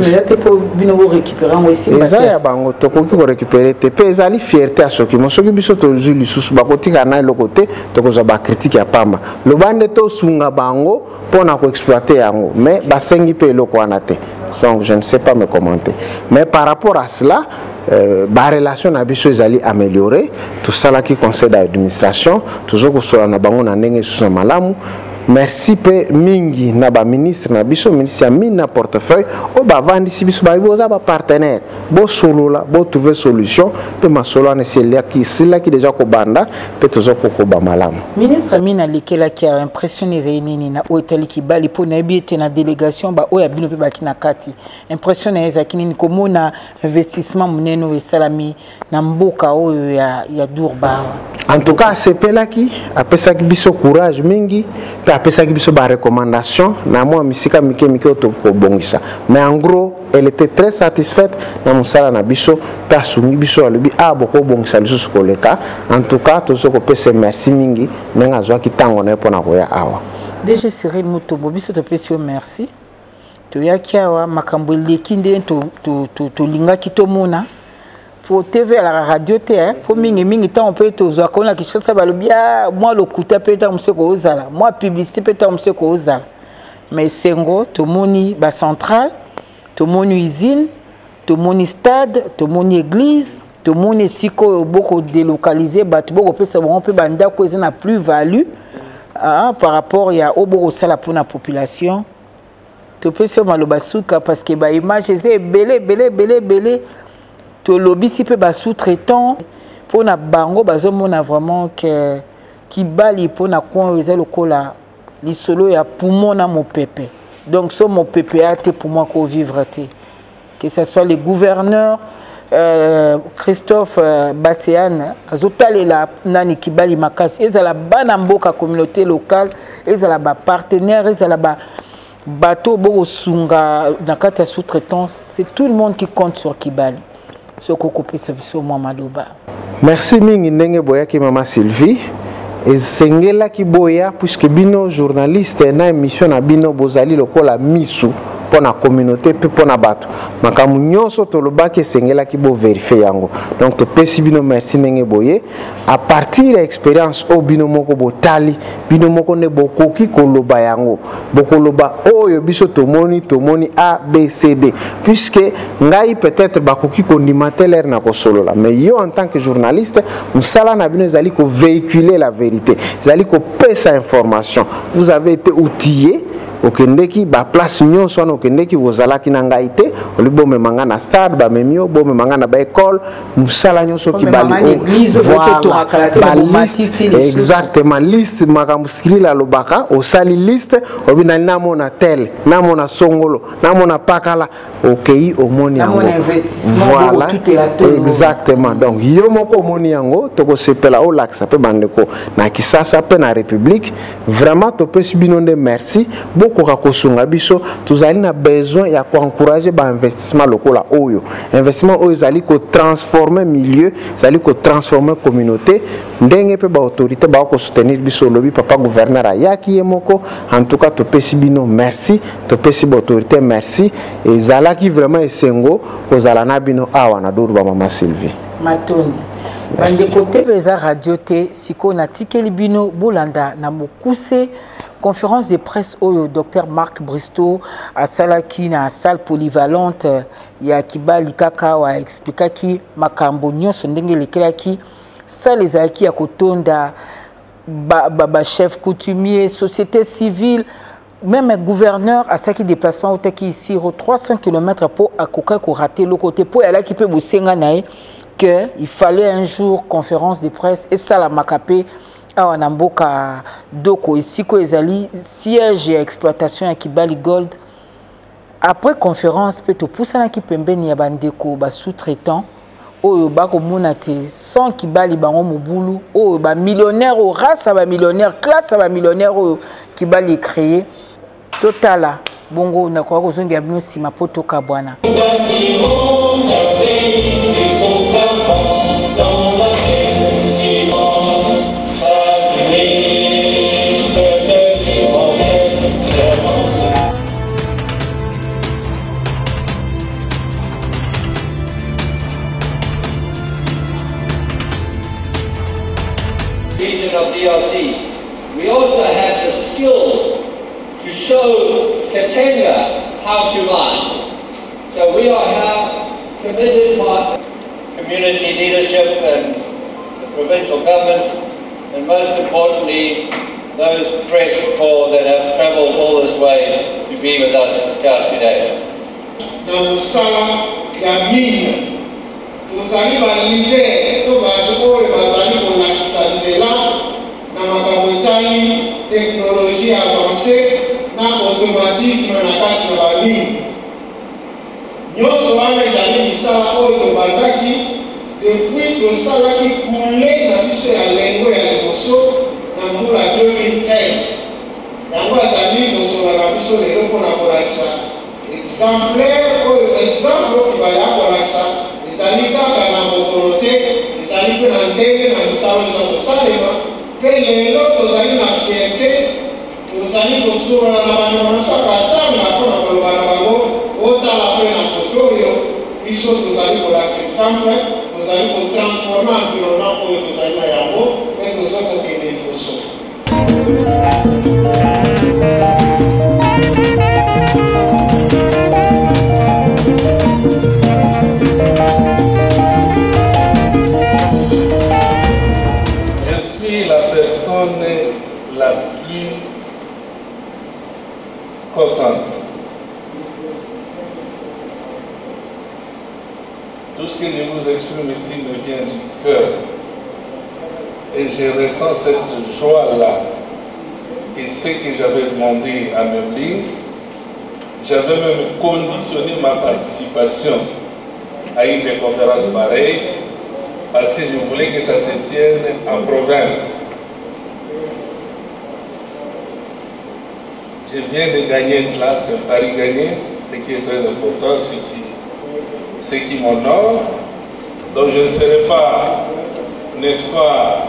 Récupérer aussi. Ça, bango, to koki ko récupérer te pe ezali fierté à soki mo soki biso to zuli susu ba kotika na le côté to ko za ba critique ya pamba. Le bande to sunga bango pona ko exploiter yango mais ba sengi pe loko wana te. Donc je ne sais pas me commenter. Mais par rapport à cela, la relation na biso ezali améliorée. Tout ça là qui conseil d'administration, toujours ko so na bango na ndenge susu malamu. Merci pe mingi na ba ministre na biso ministre mine na portefeuille o ba vandi si biso ba boza ba partenaire bo solo la bo trouver solution pe masolo na c'est là qui déjà ko banda pe tozo ko ba malamu ministre mine likela qui a impressionné zainini na hôtel Kibali po na biete na délégation ba o ya bino pe ba kinakati impressionné zakini komona investissement muneno e salami na mboka oyo ya Durba. En tout cas c'est là qui après ça biso courage mingi après ça qui ba recommandation na moi misika mike to ko bongisa mais en gros elle était très satisfaite na musala na biso ta sungi biso alobi boko bongisa biso ko leka en tout cas to so ko pese merci mingi nenga zwa kitango na pona ko ya awa déjà Cyril Mutombo biso to pese merci to ya kiawa makambo lekinde to linga kitomona pour TV à la radio pour mingi temps on peut te voir qu'on a quelque chose ça va le bien moi le coûter peut-être monsieur Kozala moi publicité peut-être monsieur Kozala mais sengo to moni ba centrale to moni usine to moni stade to moni église to moni siko beaucoup délocalisé ba to beaucoup peut ça on peut banda ko na plus value par rapport ya oboko sala pour la population to peut se maloba suka parce que ba image c'est belé to lobby si peu bas sous-traitant pour na bango bazomona vraiment que Kibali pour na conduire le cola li solo ya poumon na mon pépé donc so mon pépé a été pour moi qu'on vivre que ce soit les gouverneurs Christophe Basséane azotalela nani Kibali makasi ezala bana mboka communauté locale ezala ba partenaire ezala ba bateau boko sunga na kati ya sous-traitance c'est tout le monde qui compte sur Kibali soko kopesa biso mwa maloba. Merci mingi ndenge boyaki mama Sylvie esengela ki boya puisque bino journaliste na émission na bino bozali lokola misu pour la communauté puis pour na bato makamu nyonso tolobaki esengela ki bo vérifier yango donc to pesi bino merci ndenge boye à partir de expérience o bino moko botali bino moko ne bokoki koloba yango bokoloba oyo biso tomoni A B C D puisque ngai peut-être bakoki kondimateler na kosolola mais yo en tant que journaliste musala na bino ezali ko véhiculer la vérité ezali ko pesa information vous avez été outillé okendeki ba place nyonso wana okendeki bozalaki na ngai te olibo memanga na stade ba memio bo memanga na ba école musala nyonso Kibali exactement liste makambo skri la lobaka osali liste obina namona tel namona songolo namona pakala okei omoni yango voilà exactement donc yo moko omoni yango toko sepela o laksa pe bandeko na Kisasa pe na République vraiment to pesi bino nde merci beaucoup kosunga biso tuzali na besoin ya encourager ba investissement lokola oyo investissement oyo zali ko transformer milieu zali ko transformer communauté ndenge pe ba autorité ba ko soutenir biso lobi papa gouverneur ayaki yemoko en tout cas to pesi bino merci to pesi ba autorité merci et zalaki vraiment esengo kozala na bino awa na doru ba mama Sylvie Matondi bande côté veza radio te siko na tikeli bino bolanda na mokuse conférence de presse au docteur Marc Bristow à Salaki na salle polyvalente ya Kibali kaka wa expliquer ki makambo nyonso ndenge lekelaki salle ezaki ya kotonda ba chef coutumier société civile même gouverneur à saki déplacement au taki ici 300 km pour akoka ko rater le côté pour ala ki peut bosenga nae que il fallait un jour conférence de presse et ça la makapé awa na mboka doko isiko ezali siège ya exploitation ya Kibali Gold après conférence peut to poussana ki pembeni ya bandeko ba sous-traitant oyo bako mona te sans Kibali bango mobulu oyo ba millionnaire o race ba millionnaire classe ba millionnaire oyo Kibali créé totala bongo na kwa kozonga bino sima poto ka bwana. Of DRC, we also have the skills to show Katanga how to mine. So we are now committed by community leadership and the provincial government, and most importantly, those press corps that have travelled all this way to be with us here today. Technologie avancée na automatisme na kasi na bali nyonso wana ezali misala oyo tobandaki depuis tosalaki kule na biso ya lengo ya liboso na mbula 2013 yango azali mosolo na biso lelo mpona kolakisa exemplaire oyo exemple oyo baya kolakisa ezali kaka na mokolo te ezali mpe na ndenge na misala eza kosalema mpe lelo tozali na fierté tozali kosola na banyonso katanga mpona koloba na bango otala mpe na koto oyo biso tozali kolakisa exemple tozali kotransforme environnement oyo tozali na yango mpe tozokokende liboso. La plus contente. Tout ce que je vous exprime ici me vient du cœur. Et je ressens cette joie-là. Et ce que j'avais demandé à Memeling, j'avais même conditionné ma participation à une des conférences pareilles parce que je voulais que ça se tienne en province. Je viens de gagner cela, c'est un pari gagné, ce qui est très important, ce qui m'honore. Donc je ne serai pas, n'est-ce pas,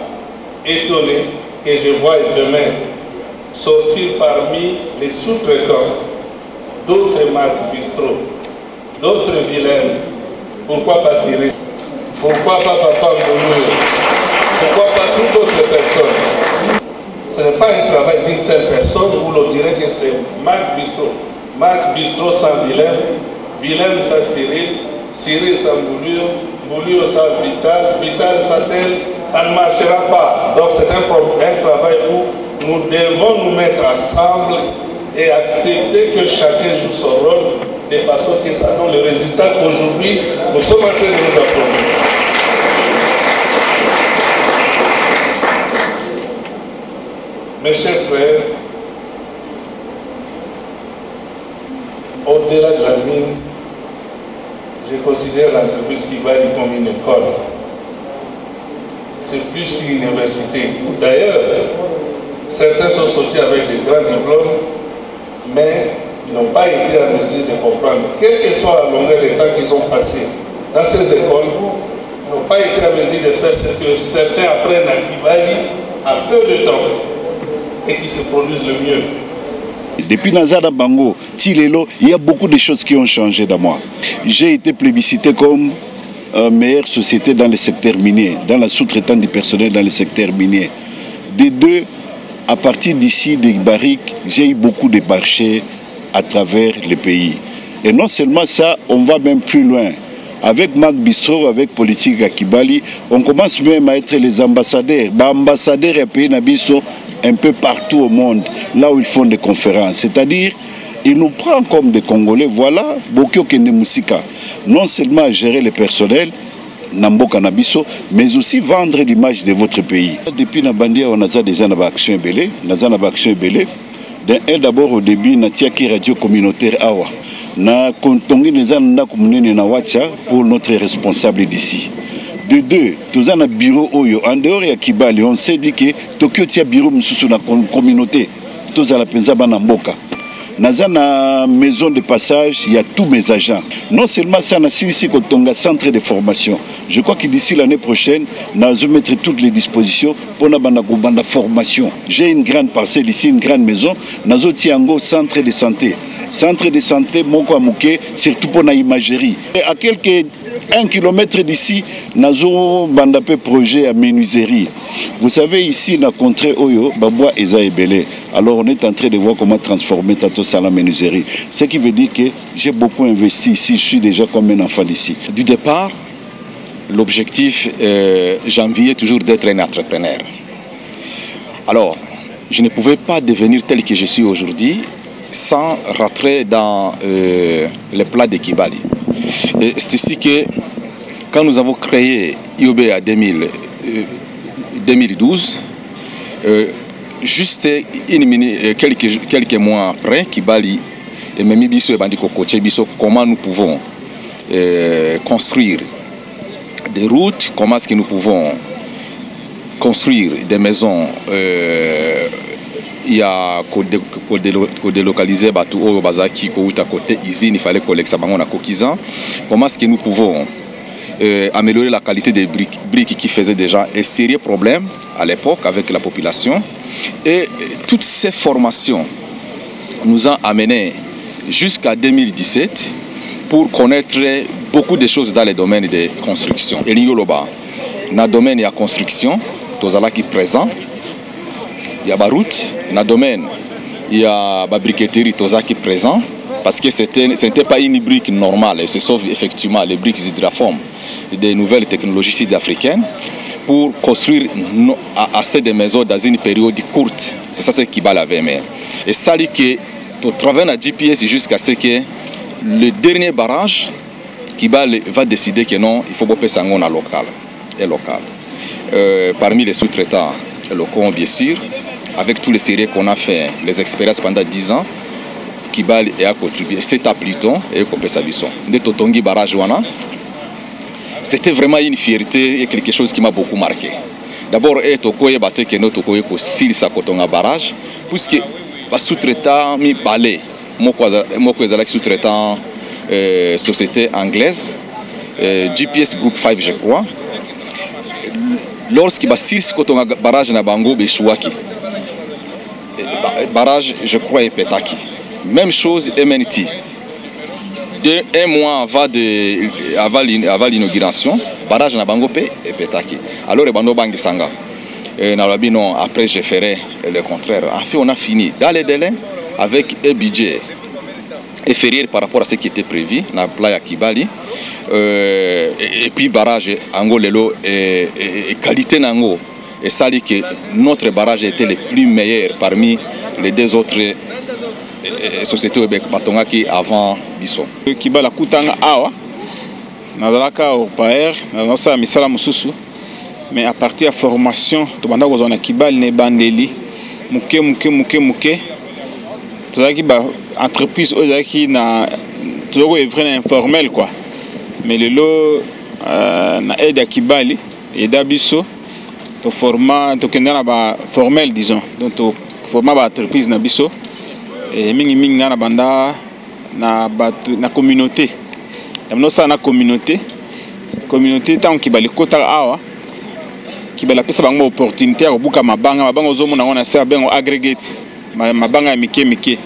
étonné que je voie demain sortir parmi les sous-traitants d'autres marques bistrot, d'autres vilaines. Pourquoi pas Cyril? Pourquoi pas Papa Mbouloulou? Pourquoi pas toute autre personne? Ce n'est pas un travail d'une seule personne où l'on dirait que c'est Marc Bistrot. Marc Bistrot sans Vilaine, Vilaine sans Cyril, Cyril sans Mbouloulou, Mbouloulou sans Vital, Vital sans tel, ça ne marchera pas. Donc c'est un travail où nous devons nous mettre ensemble et accepter que chacun joue son rôle de façon que ça donne le résultat qu'aujourd'hui nous sommes en train de nous apprendre. Mes chers frères, au-delà de la mine, je considère l'entreprise Kibali comme une école. C'est plus qu'une université. D'ailleurs, certains sont sortis avec des grands diplômes, mais ils n'ont pas été en mesure de comprendre, quelle que soit la longueur de temps qu'ils ont passé dans ces écoles, ils n'ont pas été en mesure de faire ce que certains apprennent à Kibali en peu de temps et qui se produisent le mieux. Depuis Nazara Bango, Tilelo, il y a beaucoup de choses qui ont changé dans moi. J'ai été plébiscité comme meilleure société dans le secteur minier, dans la sous-traitance du personnel dans le secteur minier. Des deux, à partir d'ici, des barriques, j'ai eu beaucoup de marchés à travers le pays. Et non seulement ça, on va même plus loin. Avec Marc Bistrot, avec Politique à Kibali, on commence même à être les ambassadeurs. Ambassadeurs et pays Nabiso un peu partout au monde, là où ils font des conférences. C'est-à-dire, ils nous prennent comme des Congolais. Voilà, Bokyo Kende Moussika. Non seulement à gérer le personnel, Namboka Nabiso, mais aussi vendre l'image de votre pays. Depuis Nabandia, on a déjà une action belée. D'abord au début, na tiaki radio communautaire awa. Na kontongi neza na komunene na wacha pour notre responsable d'ici. De deux, tous un bureau oyo en dehors ya Kibali, on s'est dit que Tokyo tia bureau mususu na communauté, tous à la penza bana mboka. Naza na maison de passage, il y a tous mes agents. Non seulement ça, na ici kotonga centre de formation. Je crois que d'ici l'année prochaine, nous allons mettre toutes les dispositions pour la formation. J'ai une grande parcelle ici, une grande maison. Nous avons un centre de santé. Centre de santé, surtout pour l'imagerie. À quelques 1 kilomètre d'ici, nous avons un projet à menuiserie. Vous savez, ici, dans la contrée Oyo, Babois et Zaébélé. Alors, on est en train de voir comment transformer Tato ça la menuiserie. Ce qui veut dire que j'ai beaucoup investi ici. Je suis déjà comme un enfant d'ici. Du départ, l'objectif, j'enviais toujours d'être un entrepreneur. Alors, je ne pouvais pas devenir tel que je suis aujourd'hui sans rentrer dans les plats de Kibali. C'est ici que, quand nous avons créé IOB en 2012, juste quelques mois après, Kibali et Memi Bisso et Bandiko Koche Bisso, comment nous pouvons construire des routes, comment est-ce que nous pouvons construire des maisons. Il y a qu'on délocaliser Batou au Bazaki, à côté usine, il fallait collecter ça à Kokizan. Comment est-ce que nous pouvons améliorer la qualité des briques qui faisaient déjà un sérieux problème à l'époque avec la population. Et toutes ces formations nous ont amenés jusqu'à 2017 pour connaître beaucoup de choses dans les domaines de construction. Et l'Ioloba, dans le domaine de la construction, Tozala qui est présent. Il y a la route, dans le domaine, il y a la briqueterie Toza qui est présent, parce que ce n'était pas une brique normale, et c'est sauf effectivement les briques hydraformes, des nouvelles technologies sud-africaines, pour construire assez de maisons dans une période courte. C'est ça ce qui va la VMR. Et ça dit que tu travailles à GPS jusqu'à ce que le dernier barrage, qui va décider que non, il faut que ça soit local. Parmi les sous-traitants locaux, bien sûr, avec tous les séries qu'on a fait, les expériences pendant 10 ans, Kibali a contribué. C'est à Pluton et Kopé Sabisson. De Totongi Barrage Wana, c'était vraiment une fierté et quelque chose qui m'a beaucoup marqué. D'abord, Tokoye Bate Keno Tokoye Kosil Sakotonga barrage, puisque le sous-traitant mi balé, moi sous-traitant société anglaise, GPS Group 5 je crois, lorsqu'il va Sil Sakotonga barrage na Bango Beshuaki, barrage je crois est Petaki. Même chose MNT. Un mois avant l'inauguration, barrage na Bango et Petaki. Alors Bando Bangi Sanga. Non, après je ferai le contraire. En fait, on a fini dans les délais avec un budget inférieur par rapport à ce qui était prévu dans la playa Kibali. Et puis barrage Angolelo et qualité Nango. Et ça dit que notre barrage était le plus meilleur parmi les deux autres sociétés Batongaki avant Bisso. Kibala Kutanga Awa, Nazalaka au Paer, Nazalaka Misala Mususu, mais à partir de la formation, tu vas dans la Kibali ne bandeli, muke. Tu as une entreprise qui na, tu as une vraie informel quoi. Mais le lot na aide à Kibali et d'Abisso. To format to kenda na formel disons donc to format ba entreprise na biso et mingi na banda na communauté amno sa na communauté tant ki bali kota awa ki bala pesa bango opportunité ya buka mabanga ozomona ngona sa bengo aggregate mabanga mike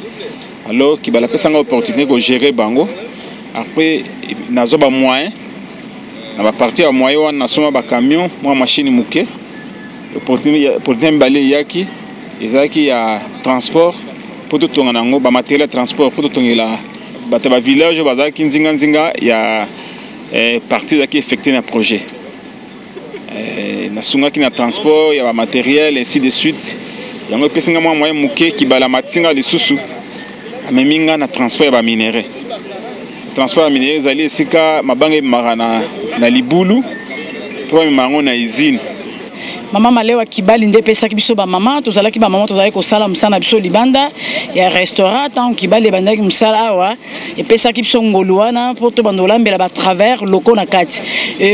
alors ki bala pesa ngo opportunité ko gérer bango après nazo ba moyen na ba partie ya moyen wana soma ba camion moi machine muke l'opportunité balé yaki ezaki ya transport pour tout ton nango ba matériel transport pour tout ton la ba village bazaki nzinga ya partie qui effectuer un projet na sunga ki na transport ya ba matériel ainsi de suite yango pesinga moi moyen muke ki bala matinga de susu ameminga na transport ya ba minerai transport ya minerai zali sika mabanga marana na libulu pour mango na usine. Maman Malewa Kibali nde pesa kibiso ba maman tozalaki ba maman tozalaki ko sala musana biso libanda ya restaurant tant Kibali bandaki musala awa et pesa kibiso ngoluana pour to bandolambela ba travers loko na kati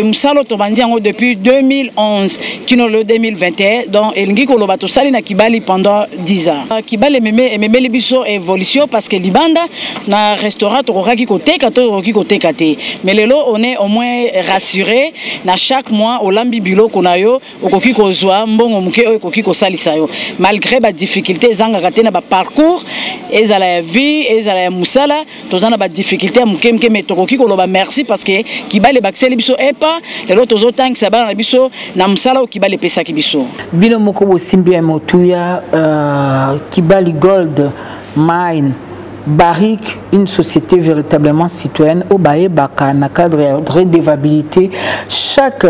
musala to bandi yango depuis 2011 kino le 2021 donc elingi ko loba to sali na Kibali pendant 10 ans. Kibali memeli biso évolution parce que libanda na restaurant to roki ko teka to roki ko teka te mais lelo on est au moins rassuré na chaque mois au lambi biloko na yo okoki malgré les difficultés, ils ont un parcours, ils ont la vie, ils ont la moussala, ils ont des difficultés, merci parce que Kibali Baxel biso epa, les autres autant que ça va biso na moussala ou Kibali pesa kibiso. Bino moko simbia motuya Kibali Gold Mine Barrick, une société véritablement citoyenne au Baye Baka na cadre de redevabilité chaque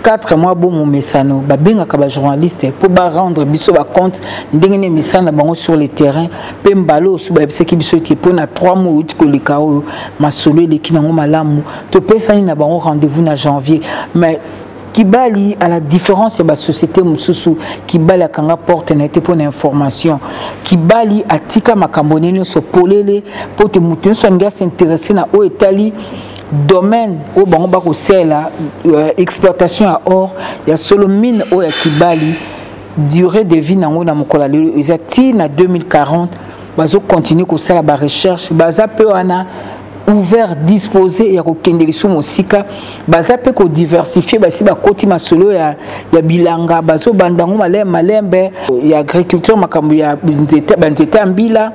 4 mois bon mon messano babenga ka ba journaliste pour ba rendre biso ba compte ndengene misana bango sur le terrain pembalo su ba biseki biso ti pour na 3 mois ut ko likao masolo le kinango malamu to pesa ni na bango rendez-vous na janvier mais Kibali à la différence de la société Mususu Kibali a kanga porte na été pour l'information Kibali a tika makambonene so polele pour te moutin so nga s'intéresser na o Italie domaine au bango bako sela exploitation à or ya solo mine o ya Kibali durée de vie nango na mokola lelo ezati na 2040 bazo continuer ko sala ba recherche baza pe wana ouvert disposé ya ko kendeli sou mosika baza pe ko diversifier basi ba koti masolo ya bilanga bazo bandango malembe ya agriculture makambo ya nzete ambila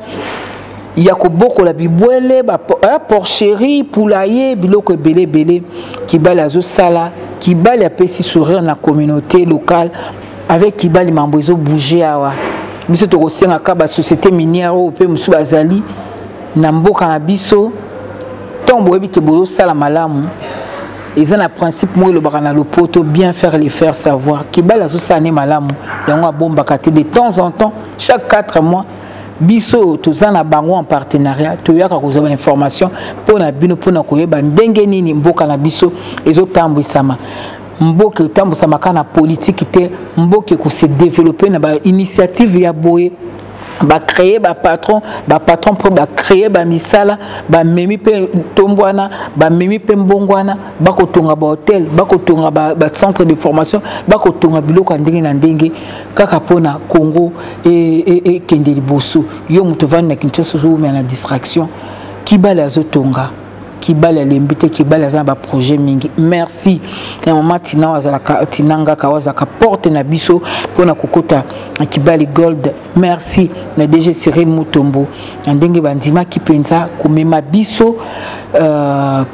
ya ko boko la bibwele ba porcherie poulailler biloko belé Kibali azo sala Kibali a pesi sourire na communauté locale avec Kibali mambo ezo bouger awa biso to ko senga ka ba société minière o pe musu bazali na mboka na biso tombo ebite boyo sala malamu ils ont un principe moi le barana le poto bien faire les faire savoir Kibali azo sané malamu yango abomba kate de temps en temps chaque 4 mois biso tozana bango en partenariat toyaka kozaba information pona bino pona koyeba ndenge nini mboka na biso ezotambwisama mboka etambwisama kana politique te mboka ko se développer na ba initiative ya boye ba créer ba patron pour ba créer ba misala ba memi pe tombwana ba memi pe mbongwana ba kotonga ba hôtel ba kotonga ba centre de formation ba kotonga biloko ndenge na ndenge kaka pona Congo et kende liboso yo muto vana Kinshasa zo mais la distraction kibala azotonga kibala lembite kibala za ba projet mingi. Merci na mama tina wazalaka tinanga kawazaka porte na biso pona kokota kibali gold. Merci na DG Cyril Mutombo ndenge bandima kipenza komema biso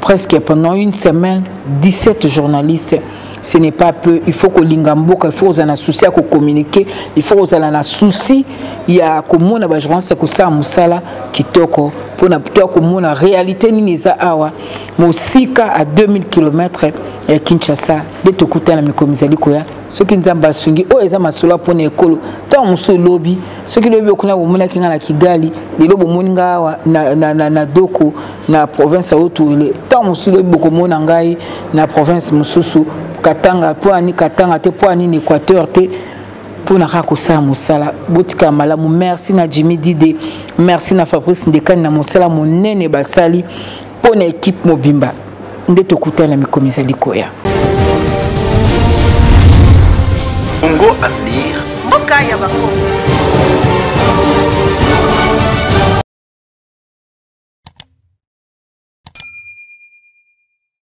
presque pendant une semaine 17 journalistes. Ce n'est pas peu, il faut que l'ingamboka, il faut que na souci à communiquer, il faut que na souci il y a comme na ba journaliste ko sa musala kitoko pour na to comme na réalité ni neza awa mosika à 2000 km ya Kinshasa de tokuta na mikomizali ko ya soki nzamba sungi o eza masolo pour na ekolo to muso lobby soki lobby okuna bomona kinga na Kigali lelo bomoninga awa na doko na province auto ile to muso lobby bokomona ngai na province mususu Katanga poani Katanga te poani ni Équateur te pour na kosa musala botika malamu. Merci na Jimmy Dide, merci na Fabrice Ndekani na musala monene basali pour na équipe mobimba ndeto kutana mikomisa likoya Congo Avenir, Mboka ya Bakongo.